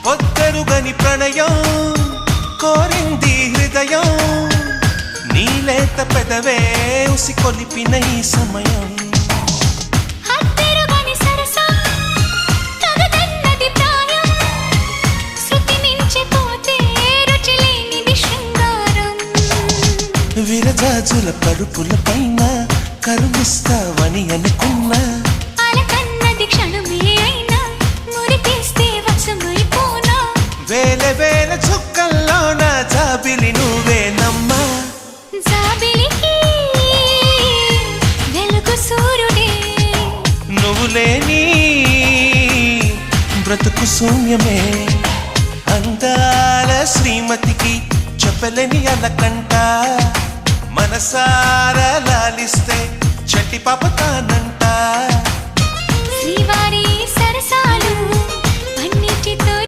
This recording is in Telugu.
పొద్దరుగని ప్రణయం కోరింది హృదయం నీలేత పెదవే ఉసికొలిపిన ఈ సమయం విరజాజుల పరుపుల పైన కరుణిస్తావని అనుకున్నా అలకన్నది క్షణమే అయినా మురిపేస్తే వశమైపోనా వేల వేల చుక్కల్లోన జాబిలి నువ్వేనమ్మా జాబిలికి వెలుగు సూర్యుడే నువ్వు లేని బ్రతుకు శూన్యమే అందాల శ్రీమతికి చెప్పలేని అలకంట మనసారా లాలిస్తే చట్టి పాపతానంట శ్రీవారి